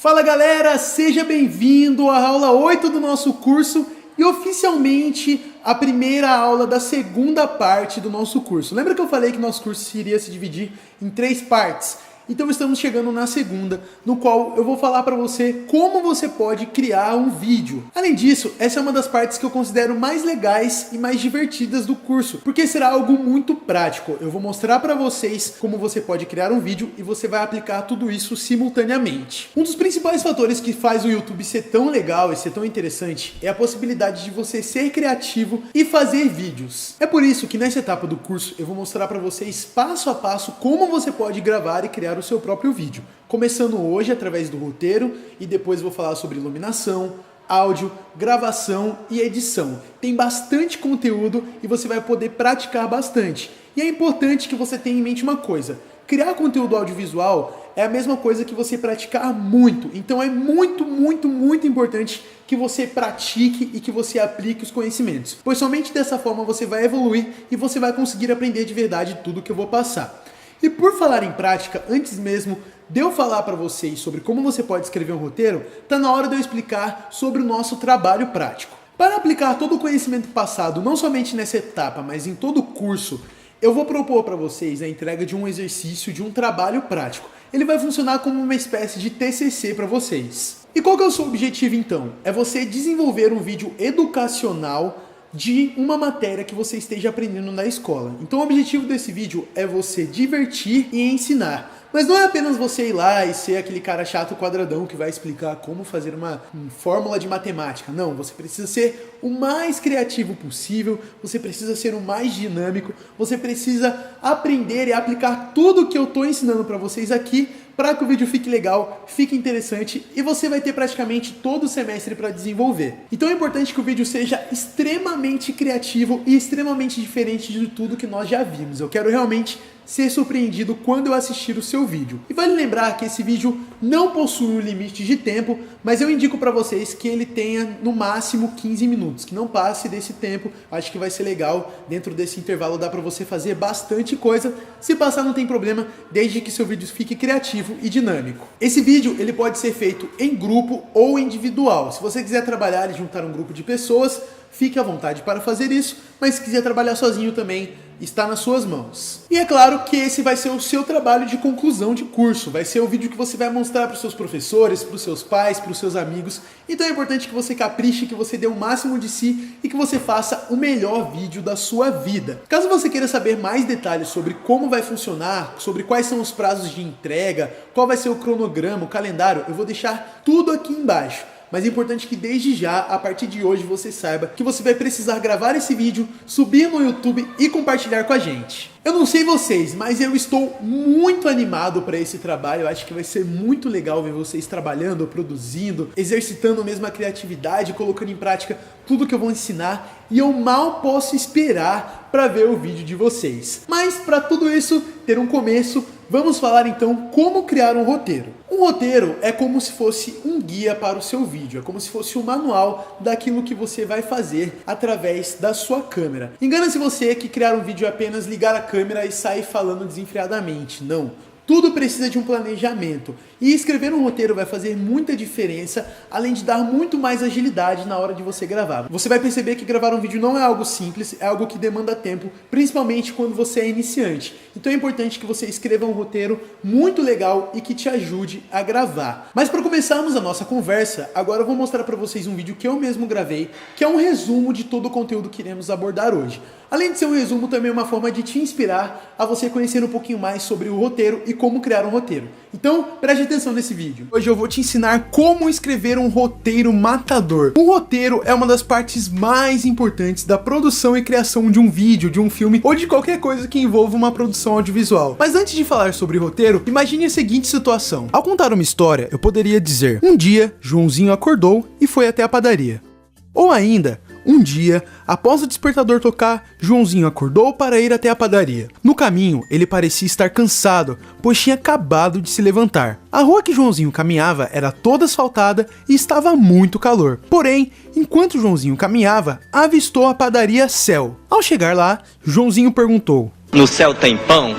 Fala galera, seja bem-vindo à aula 8 do nosso curso e oficialmente a primeira aula da segunda parte do nosso curso. Lembra que eu falei que nosso curso iria se dividir em 3 partes? Então estamos chegando na segunda, no qual eu vou falar para você como você pode criar um vídeo. Além disso, essa é uma das partes que eu considero mais legais e mais divertidas do curso, porque será algo muito prático. Eu vou mostrar para vocês como você pode criar um vídeo e você vai aplicar tudo isso simultaneamente. Um dos principais fatores que faz o YouTube ser tão legal e ser tão interessante é a possibilidade de você ser criativo e fazer vídeos. É por isso que nessa etapa do curso eu vou mostrar para vocês passo a passo como você pode gravar e criar o seu próprio vídeo, começando hoje através do roteiro e depois vou falar sobre iluminação, áudio, gravação e edição. Tem bastante conteúdo e você vai poder praticar bastante. E é importante que você tenha em mente uma coisa: criar conteúdo audiovisual é a mesma coisa que você praticar muito. Então é muito importante que você pratique e que você aplique os conhecimentos, pois somente dessa forma você vai evoluir e você vai conseguir aprender de verdade tudo que eu vou passar. E por falar em prática, antes mesmo de eu falar para vocês sobre como você pode escrever um roteiro, tá na hora de eu explicar sobre o nosso trabalho prático. Para aplicar todo o conhecimento passado, não somente nessa etapa, mas em todo o curso, eu vou propor para vocês a entrega de um exercício, de um trabalho prático. Ele vai funcionar como uma espécie de TCC para vocês. E qual que é o seu objetivo então? É você desenvolver um vídeo educacional de uma matéria que você esteja aprendendo na escola. Então o objetivo desse vídeo é você divertir e ensinar. Mas não é apenas você ir lá e ser aquele cara chato quadradão que vai explicar como fazer uma fórmula de matemática. Não, você precisa ser o mais criativo possível, você precisa ser o mais dinâmico, você precisa aprender e aplicar tudo que eu estou ensinando para vocês aqui para que o vídeo fique legal, fique interessante e você vai ter praticamente todo o semestre para desenvolver. Então é importante que o vídeo seja extremamente criativo e extremamente diferente de tudo que nós já vimos. Eu quero realmente ser surpreendido quando eu assistir o seu vídeo. E vale lembrar que esse vídeo não possui um limite de tempo, mas eu indico para vocês que ele tenha no máximo 15 minutos, que não passe desse tempo. Acho que vai ser legal, dentro desse intervalo dá para você fazer bastante coisa. Se passar não tem problema, desde que seu vídeo fique criativo e dinâmico. Esse vídeo ele pode ser feito em grupo ou individual. Se você quiser trabalhar e juntar um grupo de pessoas, fique à vontade para fazer isso, mas se quiser trabalhar sozinho também, está nas suas mãos. E é claro que esse vai ser o seu trabalho de conclusão de curso, vai ser o vídeo que você vai mostrar para os seus professores, para os seus pais, para os seus amigos. Então é importante que você capriche, que você dê o máximo de si e que você faça o melhor vídeo da sua vida. Caso você queira saber mais detalhes sobre como vai funcionar, sobre quais são os prazos de entrega, qual vai ser o cronograma, o calendário, eu vou deixar tudo aqui embaixo. Mas é importante que desde já, a partir de hoje, você saiba que você vai precisar gravar esse vídeo, subir no YouTube e compartilhar com a gente. Eu não sei vocês, mas eu estou muito animado para esse trabalho. Eu acho que vai ser muito legal ver vocês trabalhando, produzindo, exercitando mesmo a criatividade, colocando em prática tudo que eu vou ensinar. E eu mal posso esperar para ver o vídeo de vocês. Mas para tudo isso ter um começo, vamos falar então como criar um roteiro. Um roteiro é como se fosse um guia para o seu vídeo, é como se fosse um manual daquilo que você vai fazer através da sua câmera. Engana-se você que criar um vídeo é apenas ligar a câmera e sair falando desenfreadamente. Não. Tudo precisa de um planejamento. E escrever um roteiro vai fazer muita diferença, além de dar muito mais agilidade na hora de você gravar. Você vai perceber que gravar um vídeo não é algo simples, é algo que demanda tempo, principalmente quando você é iniciante. Então é importante que você escreva um roteiro muito legal e que te ajude a gravar. Mas para começarmos a nossa conversa, agora eu vou mostrar para vocês um vídeo que eu mesmo gravei, que é um resumo de todo o conteúdo que iremos abordar hoje. Além de ser um resumo, também é uma forma de te inspirar a você conhecer um pouquinho mais sobre o roteiro e como criar um roteiro. Então, preste atenção nesse vídeo. Hoje eu vou te ensinar como escrever um roteiro matador. O roteiro é uma das partes mais importantes da produção e criação de um vídeo, de um filme ou de qualquer coisa que envolva uma produção audiovisual. Mas antes de falar sobre roteiro, imagine a seguinte situação. Ao contar uma história, eu poderia dizer: um dia, Joãozinho acordou e foi até a padaria. Ou ainda, um dia, após o despertador tocar, Joãozinho acordou para ir até a padaria. No caminho, ele parecia estar cansado, pois tinha acabado de se levantar. A rua que Joãozinho caminhava era toda asfaltada e estava muito calor. Porém, enquanto Joãozinho caminhava, avistou a padaria Céu. Ao chegar lá, Joãozinho perguntou: "No céu tem pão?"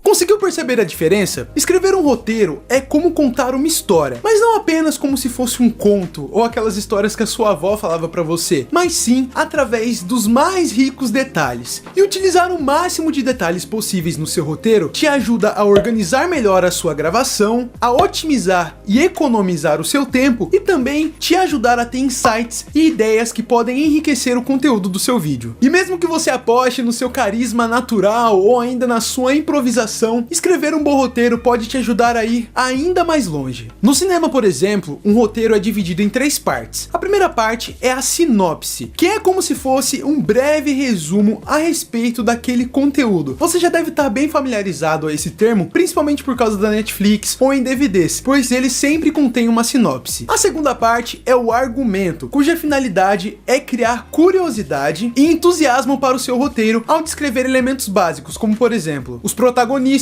Com Conseguiu perceber a diferença? Escrever um roteiro é como contar uma história, mas não apenas como se fosse um conto ou aquelas histórias que a sua avó falava pra você, mas sim através dos mais ricos detalhes. E utilizar o máximo de detalhes possíveis no seu roteiro te ajuda a organizar melhor a sua gravação, a otimizar e economizar o seu tempo e também te ajudar a ter insights e ideias que podem enriquecer o conteúdo do seu vídeo. E mesmo que você aposte no seu carisma natural ou ainda na sua improvisação, escrever um bom roteiro pode te ajudar a ir ainda mais longe. No cinema, por exemplo, um roteiro é dividido em 3 partes. A primeira parte é a sinopse, que é como se fosse um breve resumo a respeito daquele conteúdo. Você já deve estar bem familiarizado a esse termo, principalmente por causa da Netflix ou em DVDs, pois ele sempre contém uma sinopse. A segunda parte é o argumento, cuja finalidade é criar curiosidade e entusiasmo para o seu roteiro ao descrever elementos básicos, como por exemplo, os protagonistas,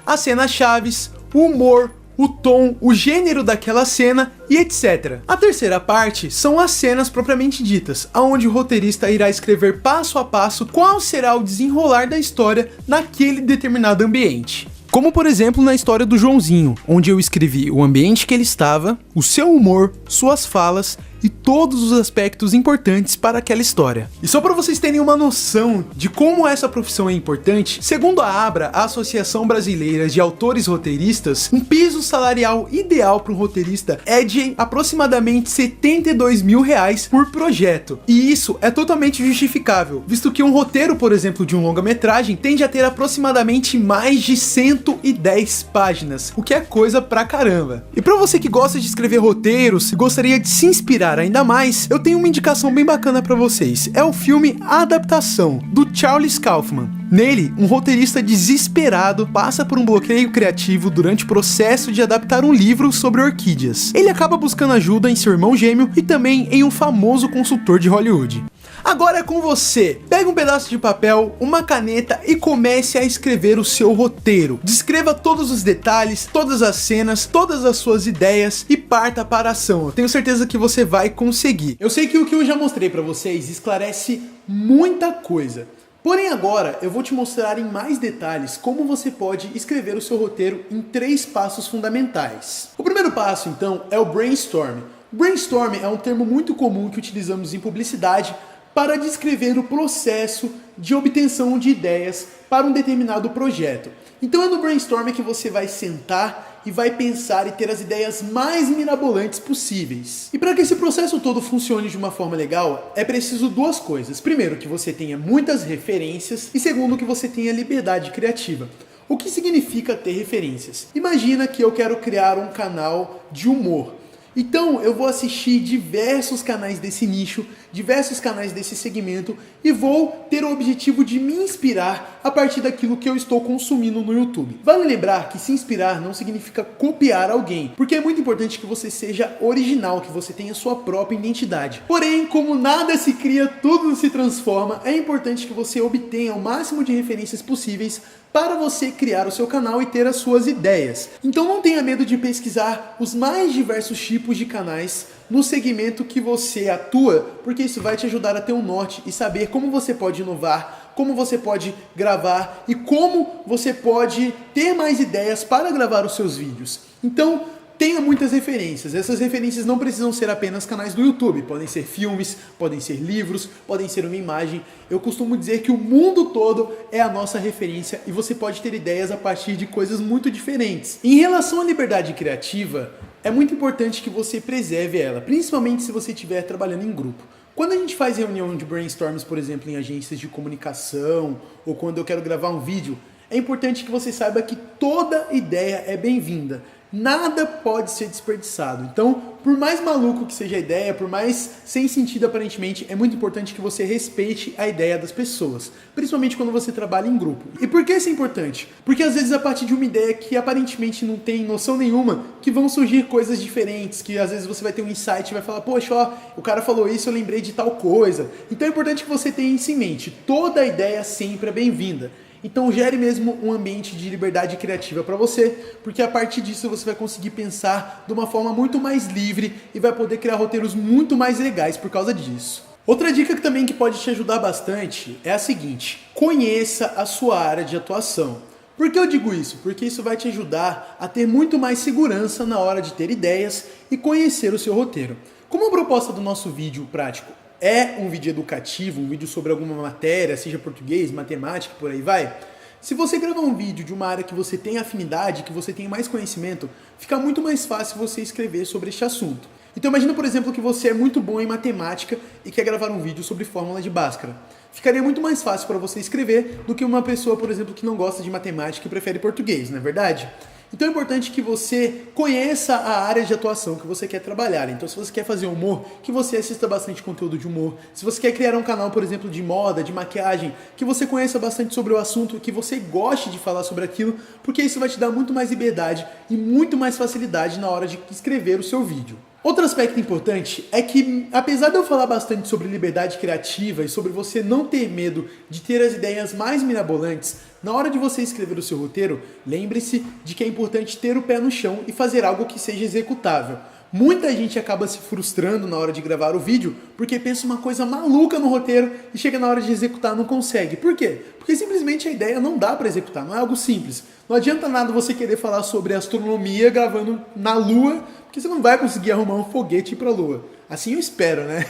as cenas-chaves, o humor, o tom, o gênero daquela cena e etc. A terceira parte são as cenas propriamente ditas, onde o roteirista irá escrever passo a passo qual será o desenrolar da história naquele determinado ambiente. Como por exemplo na história do Joãozinho, onde eu escrevi o ambiente que ele estava, o seu humor, suas falas e todos os aspectos importantes para aquela história. E só para vocês terem uma noção de como essa profissão é importante, segundo a ABRA, a Associação Brasileira de Autores Roteiristas, um piso salarial ideal para um roteirista é de aproximadamente R$72 mil por projeto. E isso é totalmente justificável, visto que um roteiro, por exemplo, de um longa-metragem tende a ter aproximadamente mais de 110 páginas, o que é coisa pra caramba. E para você que gosta de escrever roteiros e gostaria de se inspirar ainda mais, eu tenho uma indicação bem bacana pra vocês. É o filme Adaptação, do Charles Kaufman. Nele, um roteirista desesperado passa por um bloqueio criativo durante o processo de adaptar um livro sobre orquídeas. Ele acaba buscando ajuda em seu irmão gêmeo e também em um famoso consultor de Hollywood. Agora é com você. Pega um pedaço de papel, uma caneta e comece a escrever o seu roteiro. Descreva todos os detalhes, todas as cenas, todas as suas ideias e parta para a ação. Eu tenho certeza que você vai conseguir. Eu sei que o que eu já mostrei para vocês esclarece muita coisa. Porém agora eu vou te mostrar em mais detalhes como você pode escrever o seu roteiro em 3 passos fundamentais. O primeiro passo então é o brainstorm. Brainstorm é um termo muito comum que utilizamos em publicidade para descrever o processo de obtenção de ideias para um determinado projeto. Então é no brainstorm que você vai sentar e vai pensar e ter as ideias mais mirabolantes possíveis. E para que esse processo todo funcione de uma forma legal, é preciso 2 coisas. Primeiro, que você tenha muitas referências e segundo, que você tenha liberdade criativa. O que significa ter referências? Imagina que eu quero criar um canal de humor. Então eu vou assistir diversos canais desse nicho, diversos canais desse segmento e vou ter o objetivo de me inspirar a partir daquilo que eu estou consumindo no YouTube. Vale lembrar que se inspirar não significa copiar alguém, porque é muito importante que você seja original, que você tenha sua própria identidade. Porém, como nada se cria, tudo se transforma, é importante que você obtenha o máximo de referências possíveis para você criar o seu canal e ter as suas ideias. Então não tenha medo de pesquisar os mais diversos tipos de canais no segmento que você atua, porque isso vai te ajudar a ter um norte e saber como você pode inovar, como você pode gravar e como você pode ter mais ideias para gravar os seus vídeos. Então, tenha muitas referências. Essas referências não precisam ser apenas canais do YouTube. Podem ser filmes, podem ser livros, podem ser uma imagem. Eu costumo dizer que o mundo todo é a nossa referência e você pode ter ideias a partir de coisas muito diferentes. Em relação à liberdade criativa, é muito importante que você preserve ela, principalmente se você estiver trabalhando em grupo. Quando a gente faz reunião de brainstorms, por exemplo, em agências de comunicação ou quando eu quero gravar um vídeo, é importante que você saiba que toda ideia é bem-vinda. Nada pode ser desperdiçado. Então, por mais maluco que seja a ideia, por mais sem sentido aparentemente, é muito importante que você respeite a ideia das pessoas, principalmente quando você trabalha em grupo. E por que isso é importante? Porque às vezes a partir de uma ideia que aparentemente não tem noção nenhuma, que vão surgir coisas diferentes, que às vezes você vai ter um insight e vai falar, poxa, ó, o cara falou isso, eu lembrei de tal coisa. Então é importante que você tenha isso em mente. Toda ideia sempre é bem-vinda. Então gere mesmo um ambiente de liberdade criativa para você, porque a partir disso você vai conseguir pensar de uma forma muito mais livre e vai poder criar roteiros muito mais legais por causa disso. Outra dica que também pode te ajudar bastante é a seguinte: conheça a sua área de atuação. Por que eu digo isso? Porque isso vai te ajudar a ter muito mais segurança na hora de ter ideias e conhecer o seu roteiro. Como a proposta do nosso vídeo prático é um vídeo educativo, um vídeo sobre alguma matéria, seja português, matemática, por aí vai, se você gravar um vídeo de uma área que você tem afinidade, que você tem mais conhecimento, fica muito mais fácil você escrever sobre este assunto. Então imagina, por exemplo, que você é muito bom em matemática e quer gravar um vídeo sobre fórmula de Bhaskara. Ficaria muito mais fácil para você escrever do que uma pessoa, por exemplo, que não gosta de matemática e prefere português, não é verdade? Então é importante que você conheça a área de atuação que você quer trabalhar. Então se você quer fazer humor, que você assista bastante conteúdo de humor. Se você quer criar um canal, por exemplo, de moda, de maquiagem, que você conheça bastante sobre o assunto, que você goste de falar sobre aquilo, porque isso vai te dar muito mais liberdade e muito mais facilidade na hora de escrever o seu vídeo. Outro aspecto importante é que, apesar de eu falar bastante sobre liberdade criativa e sobre você não ter medo de ter as ideias mais mirabolantes, na hora de você escrever o seu roteiro, lembre-se de que é importante ter o pé no chão e fazer algo que seja executável. Muita gente acaba se frustrando na hora de gravar o vídeo porque pensa uma coisa maluca no roteiro e chega na hora de executar não consegue. Por quê? Porque simplesmente a ideia não dá para executar, não é algo simples. Não adianta nada você querer falar sobre astronomia gravando na Lua, porque você não vai conseguir arrumar um foguete para a Lua. Assim eu espero, né?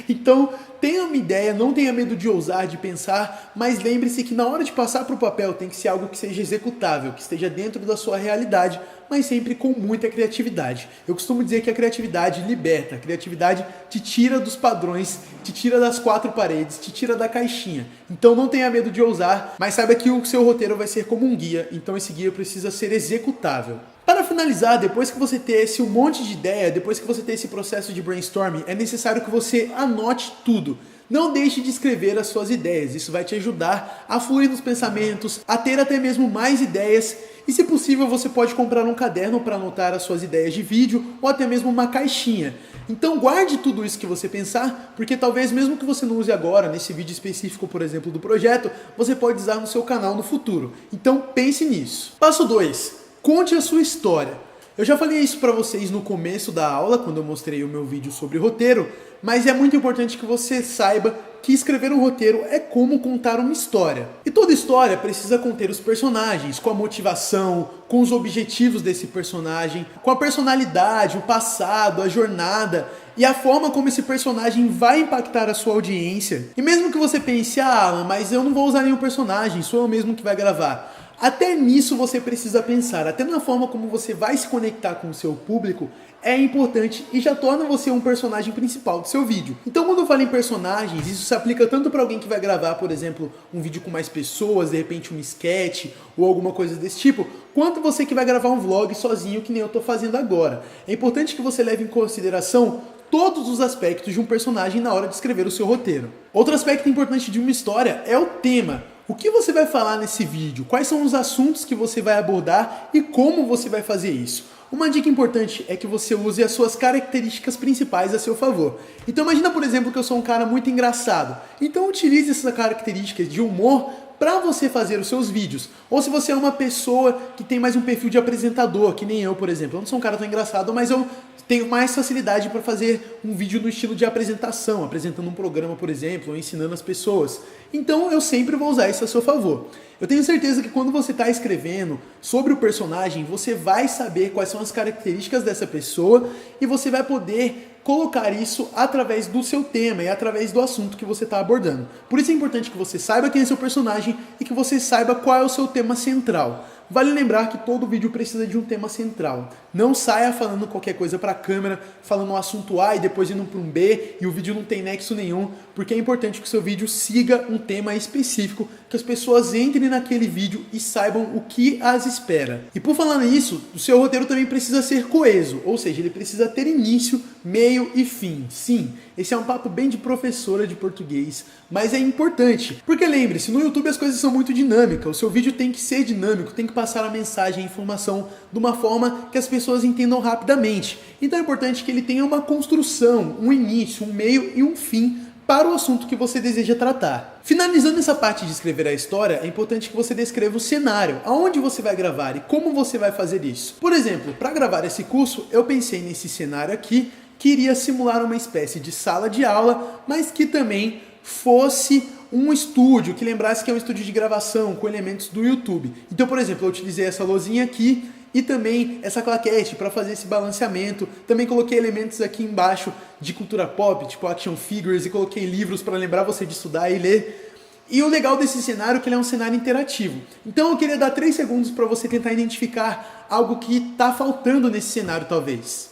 Então, tenha uma ideia, não tenha medo de ousar, de pensar, mas lembre-se que na hora de passar para o papel tem que ser algo que seja executável, que esteja dentro da sua realidade, mas sempre com muita criatividade. Eu costumo dizer que a criatividade liberta, a criatividade te tira dos padrões, te tira das quatro paredes, te tira da caixinha. Então não tenha medo de ousar, mas saiba que o seu roteiro vai ser como um guia, então esse guia precisa ser executável. Para finalizar, depois que você ter esse monte de ideia, depois que você ter esse processo de brainstorming, é necessário que você anote tudo. Não deixe de escrever as suas ideias, isso vai te ajudar a fluir nos pensamentos, a ter até mesmo mais ideias e, se possível, você pode comprar um caderno para anotar as suas ideias de vídeo ou até mesmo uma caixinha. Então guarde tudo isso que você pensar, porque talvez mesmo que você não use agora, nesse vídeo específico, por exemplo, do projeto, você pode usar no seu canal no futuro. Então pense nisso. Passo 2. Conte a sua história. Eu já falei isso para vocês no começo da aula, quando eu mostrei o meu vídeo sobre roteiro, mas é muito importante que você saiba que escrever um roteiro é como contar uma história. E toda história precisa conter os personagens, com a motivação, com os objetivos desse personagem, com a personalidade, o passado, a jornada e a forma como esse personagem vai impactar a sua audiência. E mesmo que você pense, Alan, mas eu não vou usar nenhum personagem, sou eu mesmo que vai gravar. Até nisso você precisa pensar, até na forma como você vai se conectar com o seu público é importante e já torna você um personagem principal do seu vídeo. Então quando eu falo em personagens, isso se aplica tanto para alguém que vai gravar, por exemplo, um vídeo com mais pessoas, de repente um sketch ou alguma coisa desse tipo, quanto você que vai gravar um vlog sozinho, que nem eu estou fazendo agora. É importante que você leve em consideração todos os aspectos de um personagem na hora de escrever o seu roteiro. Outro aspecto importante de uma história é o tema. O que você vai falar nesse vídeo? Quais são os assuntos que você vai abordar e como você vai fazer isso? Uma dica importante é que você use as suas características principais a seu favor. Então imagina, por exemplo, que eu sou um cara muito engraçado. Então utilize essas características de humor para você fazer os seus vídeos. Ou se você é uma pessoa que tem mais um perfil de apresentador, que nem eu, por exemplo. Eu não sou um cara tão engraçado, mas eu tenho mais facilidade para fazer um vídeo no estilo de apresentação, apresentando um programa, por exemplo, ou ensinando as pessoas. Então eu sempre vou usar isso a seu favor. Eu tenho certeza que quando você está escrevendo sobre o personagem, você vai saber quais são as características dessa pessoa e você vai poder colocar isso através do seu tema e através do assunto que você está abordando. Por isso é importante que você saiba quem é seu personagem e que você saiba qual é o seu tema central. Vale lembrar que todo vídeo precisa de um tema central. Não saia falando qualquer coisa para a câmera, falando um assunto A e depois indo para um B e o vídeo não tem nexo nenhum, porque é importante que o seu vídeo siga um tema específico, que as pessoas entrem naquele vídeo e saibam o que as espera. E por falar nisso, o seu roteiro também precisa ser coeso, ou seja, ele precisa ter início, meio e fim. Sim, esse é um papo bem de professora de português, mas é importante, porque lembre-se, no YouTube as coisas são muito dinâmicas, o seu vídeo tem que ser dinâmico, tem que passar a mensagem, a informação de uma forma que as pessoas entendam rapidamente. Então é importante que ele tenha uma construção, um início, um meio e um fim para o assunto que você deseja tratar. Finalizando essa parte de escrever a história, é importante que você descreva o cenário, aonde você vai gravar e como você vai fazer isso. Por exemplo, para gravar esse curso, eu pensei nesse cenário aqui, que iria simular uma espécie de sala de aula, mas que também fosse um estúdio que lembrasse que é um estúdio de gravação com elementos do YouTube. Então, por exemplo, eu utilizei essa luzinha aqui e também essa claquete para fazer esse balanceamento. Também coloquei elementos aqui embaixo de cultura pop, tipo action figures, e coloquei livros para lembrar você de estudar e ler. E o legal desse cenário é que ele é um cenário interativo. Então eu queria dar 3 segundos para você tentar identificar algo que está faltando nesse cenário, talvez.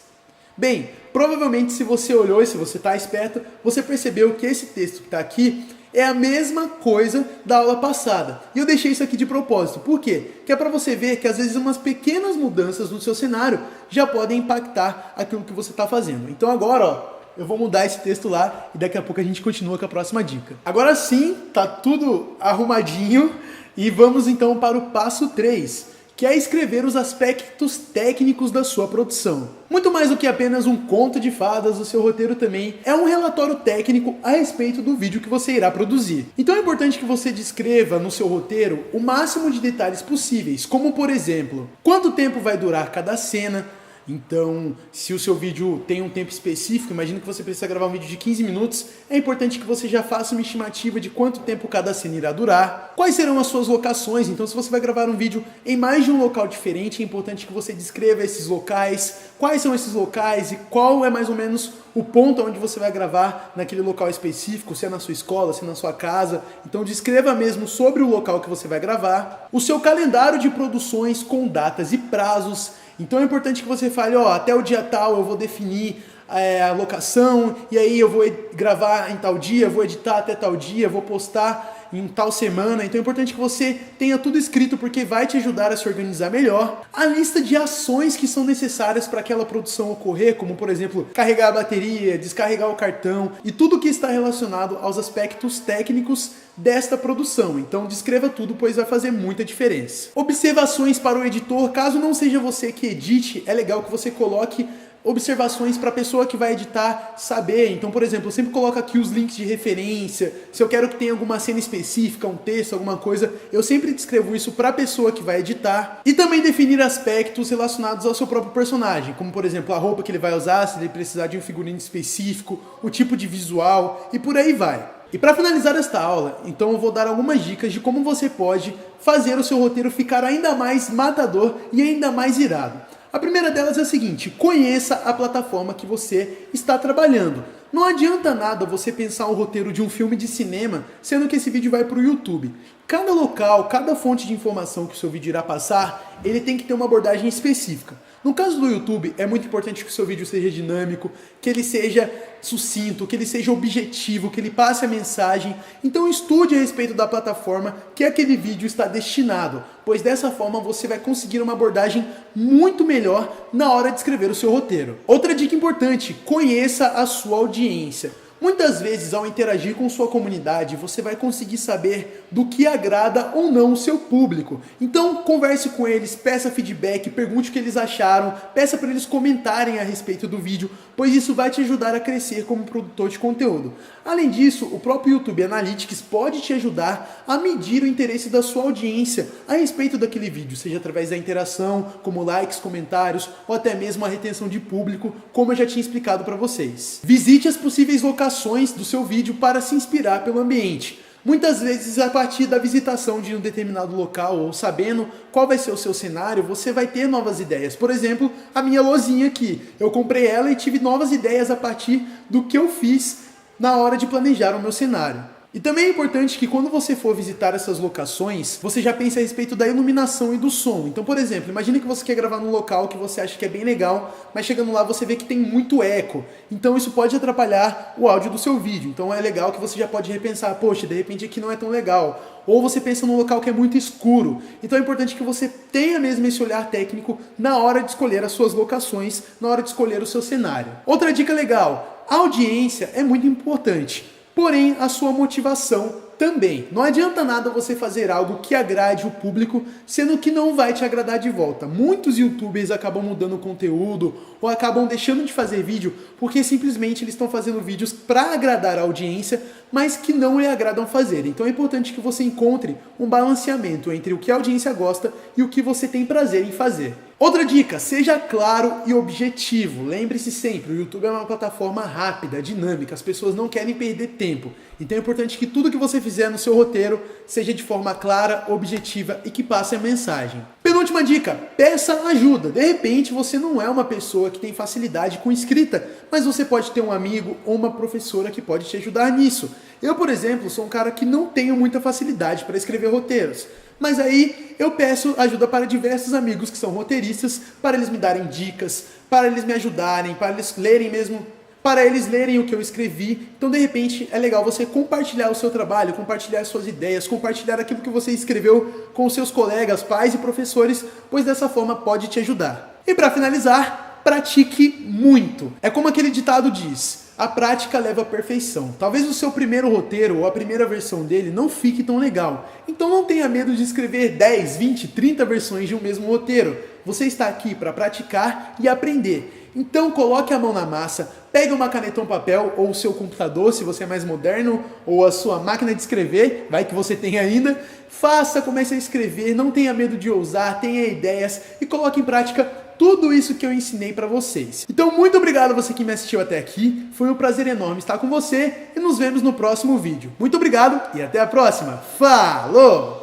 Bem, provavelmente se você olhou e se você está esperto, você percebeu que esse texto que está aqui é a mesma coisa da aula passada. E eu deixei isso aqui de propósito. Por quê? Que é para você ver que às vezes umas pequenas mudanças no seu cenário já podem impactar aquilo que você está fazendo. Então agora, ó, eu vou mudar esse texto lá e daqui a pouco a gente continua com a próxima dica. Agora sim, tá tudo arrumadinho e vamos então para o passo 3, que é escrever os aspectos técnicos da sua produção. Muito mais do que apenas um conto de fadas, o seu roteiro também é um relatório técnico a respeito do vídeo que você irá produzir. Então é importante que você descreva no seu roteiro o máximo de detalhes possíveis, como por exemplo, quanto tempo vai durar cada cena. Então, se o seu vídeo tem um tempo específico, imagina que você precisa gravar um vídeo de 15 minutos, é importante que você já faça uma estimativa de quanto tempo cada cena irá durar. Quais serão as suas locações? Então, se você vai gravar um vídeo em mais de um local diferente, é importante que você descreva esses locais, quais são esses locais e qual é mais ou menos o ponto onde você vai gravar naquele local específico, se é na sua escola, se é na sua casa. Então, descreva mesmo sobre o local que você vai gravar. O seu calendário de produções com datas e prazos. Então é importante que você fale, ó, até o dia tal eu vou definir a locação, e aí eu vou gravar em tal dia, vou editar até tal dia, vou postar em tal semana. Então é importante que você tenha tudo escrito, porque vai te ajudar a se organizar melhor. A lista de ações que são necessárias para aquela produção ocorrer, como por exemplo, carregar a bateria, descarregar o cartão e tudo que está relacionado aos aspectos técnicos desta produção. Então descreva tudo, pois vai fazer muita diferença. Observações para o editor, caso não seja você que edite, é legal que você coloque observações para a pessoa que vai editar saber. Então, por exemplo, eu sempre coloco aqui os links de referência. Se eu quero que tenha alguma cena específica, um texto, alguma coisa, eu sempre descrevo isso para a pessoa que vai editar. E também definir aspectos relacionados ao seu próprio personagem, como por exemplo, a roupa que ele vai usar, se ele precisar de um figurino específico, o tipo de visual e por aí vai. E para finalizar esta aula, então eu vou dar algumas dicas de como você pode fazer o seu roteiro ficar ainda mais matador e ainda mais irado. A primeira delas é a seguinte: conheça a plataforma que você está trabalhando. Não adianta nada você pensar um roteiro de um filme de cinema, sendo que esse vídeo vai para o YouTube. Cada local, cada fonte de informação que o seu vídeo irá passar, ele tem que ter uma abordagem específica. No caso do YouTube, é muito importante que o seu vídeo seja dinâmico, que ele seja sucinto, que ele seja objetivo, que ele passe a mensagem. Então estude a respeito da plataforma que aquele vídeo está destinado, pois dessa forma você vai conseguir uma abordagem muito melhor na hora de escrever o seu roteiro. Outra dica importante: conheça a sua audiência. Muitas vezes, ao interagir com sua comunidade, você vai conseguir saber do que agrada ou não o seu público. Então, converse com eles, peça feedback, pergunte o que eles acharam, peça para eles comentarem a respeito do vídeo, pois isso vai te ajudar a crescer como produtor de conteúdo. Além disso, o próprio YouTube Analytics pode te ajudar a medir o interesse da sua audiência a respeito daquele vídeo, seja através da interação, como likes, comentários, ou até mesmo a retenção de público, como eu já tinha explicado para vocês. Visite as possíveis locações do seu vídeo para se inspirar pelo ambiente. Muitas vezes, a partir da visitação de um determinado local ou sabendo qual vai ser o seu cenário, você vai ter novas ideias. Por exemplo, a minha lozinha aqui. Eu comprei ela e tive novas ideias a partir do que eu fiz na hora de planejar o meu cenário. E também é importante que quando você for visitar essas locações, você já pense a respeito da iluminação e do som. Então, por exemplo, imagine que você quer gravar num local que você acha que é bem legal, mas chegando lá você vê que tem muito eco. Então isso pode atrapalhar o áudio do seu vídeo. Então é legal que você já pode repensar, poxa, de repente aqui não é tão legal. Ou você pensa num local que é muito escuro. Então é importante que você tenha mesmo esse olhar técnico na hora de escolher as suas locações, na hora de escolher o seu cenário. Outra dica legal: a audiência é muito importante. Porém, a sua motivação também. Não adianta nada você fazer algo que agrade o público, sendo que não vai te agradar de volta. Muitos youtubers acabam mudando o conteúdo ou acabam deixando de fazer vídeo porque simplesmente eles estão fazendo vídeos para agradar a audiência, mas que não lhe agradam fazer. Então é importante que você encontre um balanceamento entre o que a audiência gosta e o que você tem prazer em fazer. Outra dica, seja claro e objetivo. Lembre-se sempre, o YouTube é uma plataforma rápida, dinâmica, as pessoas não querem perder tempo. Então é importante que tudo que você fizer no seu roteiro seja de forma clara, objetiva e que passe a mensagem. Penúltima dica, peça ajuda. De repente você não é uma pessoa que tem facilidade com escrita, mas você pode ter um amigo ou uma professora que pode te ajudar nisso. Eu, por exemplo, sou um cara que não tenho muita facilidade para escrever roteiros. Mas aí eu peço ajuda para diversos amigos que são roteiristas, para eles me darem dicas, para eles me ajudarem, para eles lerem mesmo, para eles lerem o que eu escrevi. Então, de repente, é legal você compartilhar o seu trabalho, compartilhar as suas ideias, compartilhar aquilo que você escreveu com seus colegas, pais e professores, pois dessa forma pode te ajudar. E para finalizar, pratique muito. É como aquele ditado diz: a prática leva à perfeição. Talvez o seu primeiro roteiro ou a primeira versão dele não fique tão legal. Então não tenha medo de escrever 10, 20, 30 versões de um mesmo roteiro. Você está aqui para praticar e aprender. Então coloque a mão na massa, pegue uma caneta ou um papel ou o seu computador, se você é mais moderno, ou a sua máquina de escrever, vai que você tem ainda. Faça, comece a escrever, não tenha medo de ousar, tenha ideias e coloque em prática tudo isso que eu ensinei para vocês. Então, muito obrigado a você que me assistiu até aqui. Foi um prazer enorme estar com você e nos vemos no próximo vídeo. Muito obrigado e até a próxima. Falou!